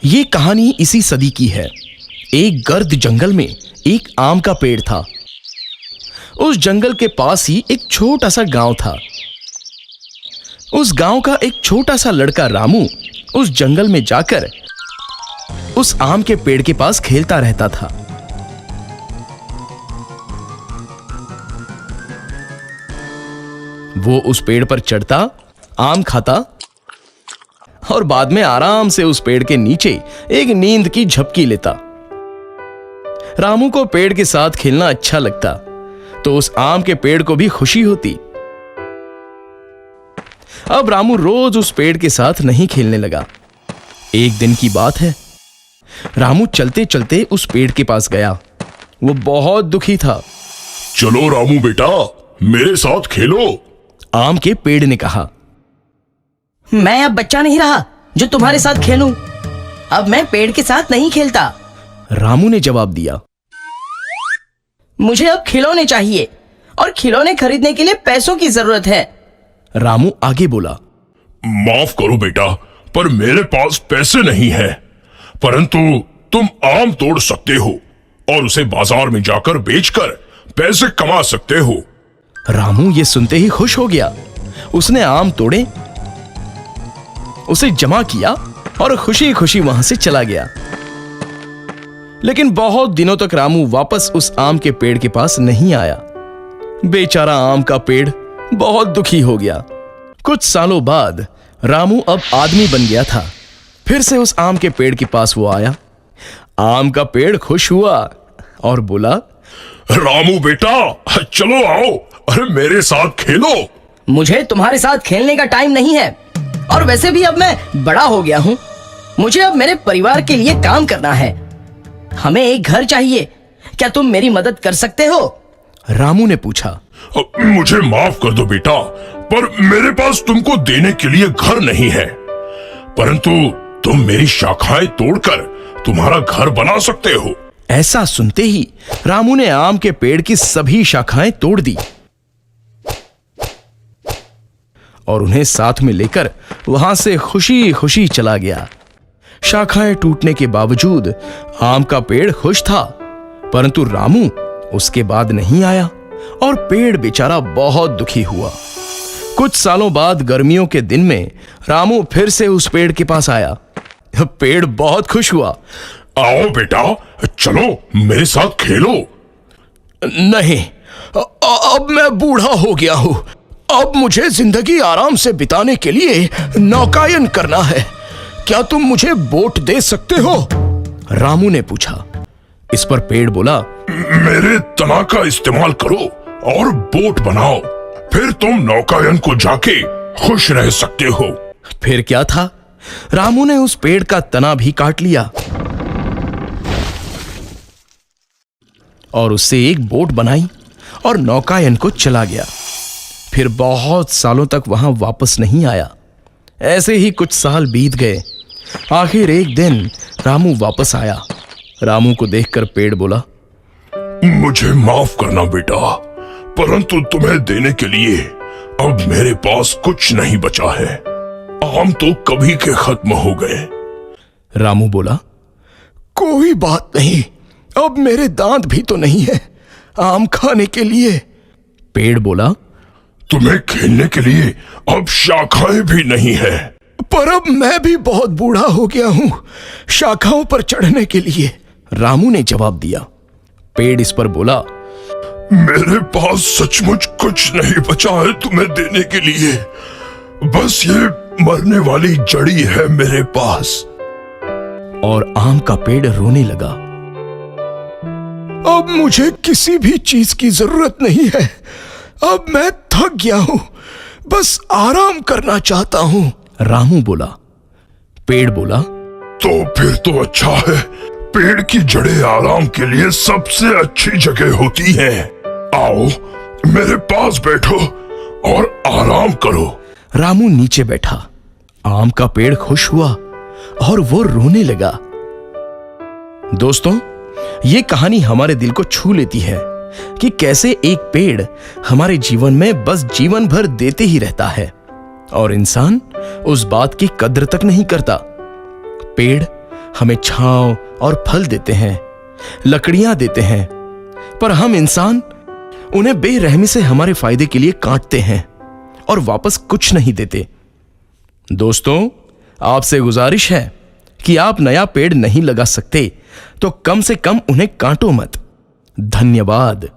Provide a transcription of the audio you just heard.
ये कहानी इसी सदी की है। एक गर्द जंगल में एक आम का पेड़ था। उस जंगल के पास ही एक छोटा सा गांव था। उस गांव का एक छोटा सा लड़का रामू उस जंगल में जाकर उस आम के पेड़ के पास खेलता रहता था। वो उस पेड़ पर चढ़ता, आम खाता और बाद में आराम से उस पेड़ के नीचे एक नींद की झपकी लेता। रामू को पेड़ के साथ खेलना अच्छा लगता, तो उस आम के पेड़ को भी खुशी होती। अब रामू रोज उस पेड़ के साथ नहीं खेलने लगा। एक दिन की बात है, रामू चलते चलते उस पेड़ के पास गया। वो बहुत दुखी था। चलो रामू बेटा, मेरे साथ खेलो। आम के पेड़ ने कहा, मैं अब बच्चा नहीं रहा जो तुम्हारे साथ खेलूं। अब मैं पेड़ के साथ नहीं खेलता। रामू ने जवाब दिया, मुझे अब खिलौने चाहिए और खिलौने खरीदने के लिए पैसों की जरूरत है। रामू आगे बोला, माफ करो बेटा, पर मेरे पास पैसे नहीं है, परंतु तुम आम तोड़ सकते हो और उसे बाजार में जाकर बेचकर पैसे कमा सकते हो। रामू ये सुनते ही खुश हो गया। उसने आम तोड़े, उसे जमा किया और खुशी खुशी वहां से चला गया। लेकिन बहुत दिनों तक रामू वापस उस आम के पेड़ के पास नहीं आया। बेचारा आम का पेड़ बहुत दुखी हो गया। कुछ सालों बाद रामू अब आदमी बन गया था। फिर से उस आम के पेड़ के पास वो आया। आम का पेड़ खुश हुआ और बोला, रामू बेटा, चलो आओ, अरे मेरे साथ खेलो। मुझे तुम्हारे साथ खेलने का टाइम नहीं है, और वैसे भी अब मैं बड़ा हो गया हूँ। मुझे अब मेरे परिवार के लिए काम करना है। हमें एक घर चाहिए, क्या तुम मेरी मदद कर सकते हो? रामू ने पूछा। मुझे माफ कर दो बेटा, पर मेरे पास तुमको देने के लिए घर नहीं है, परंतु तुम मेरी शाखाएं तोड़कर तुम्हारा घर बना सकते हो। ऐसा सुनते ही रामू ने आम के पेड़ की सभी शाखाएं तोड़ दी और उन्हें साथ में लेकर वहां से खुशी खुशी चला गया। शाखाएं टूटने के बावजूद आम का पेड़ खुश था, परंतु रामू उसके बाद नहीं आया और पेड़ बेचारा बहुत दुखी हुआ। कुछ सालों बाद गर्मियों के दिन में रामू फिर से उस पेड़ के पास आया। पेड़ बहुत खुश हुआ। आओ बेटा, चलो मेरे साथ खेलो। नहीं, अब मैं बूढ़ा हो गया हूं। अब मुझे जिंदगी आराम से बिताने के लिए नौकायन करना है। क्या तुम मुझे बोट दे सकते हो? रामू ने पूछा। इस पर पेड़ बोला, मेरे तना का इस्तेमाल करो और बोट बनाओ, फिर तुम नौकायन को जाके खुश रह सकते हो। फिर क्या था, रामू ने उस पेड़ का तना भी काट लिया और उससे एक बोट बनाई और नौकायन को चला गया। फिर बहुत सालों तक वहां वापस नहीं आया। ऐसे ही कुछ साल बीत गए। आखिर एक दिन रामू वापस आया। रामू को देखकर पेड़ बोला, मुझे माफ करना बेटा, परंतु तुम्हें देने के लिए अब मेरे पास कुछ नहीं बचा है। आम तो कभी के खत्म हो गए। रामू बोला, कोई बात नहीं, अब मेरे दांत भी तो नहीं है आम खाने के लिए। पेड़ बोला, तुम्हें खेलने के लिए अब शाखाएं भी नहीं है। पर अब मैं भी बहुत बूढ़ा हो गया हूं शाखाओं पर चढ़ने के लिए। रामू ने जवाब दिया। पेड़ इस पर बोला, मेरे पास सचमुच कुछ नहीं बचा है तुम्हें देने के लिए, बस ये मरने वाली जड़ी है मेरे पास। और आम का पेड़ रोने लगा। अब मुझे किसी भी चीज की जरूरत नहीं है। अब मैं थक गया हूं, बस आराम करना चाहता हूं। रामू बोला। पेड़ बोला, तो फिर तो अच्छा है, पेड़ की जड़ें आराम के लिए सबसे अच्छी जगह होती हैं। आओ मेरे पास बैठो और आराम करो। रामू नीचे बैठा। आम का पेड़ खुश हुआ और वो रोने लगा। दोस्तों, ये कहानी हमारे दिल को छू लेती है कि कैसे एक पेड़ हमारे जीवन में बस जीवन भर देते ही रहता है और इंसान उस बात की कद्र तक नहीं करता। पेड़ हमें छांव और फल देते हैं, लकड़ियां देते हैं, पर हम इंसान उन्हें बेरहमी से हमारे फायदे के लिए काटते हैं और वापस कुछ नहीं देते। दोस्तों, आपसे गुजारिश है कि आप नया पेड़ नहीं लगा सकते तो कम से कम उन्हें काटो मत। धन्यवाद।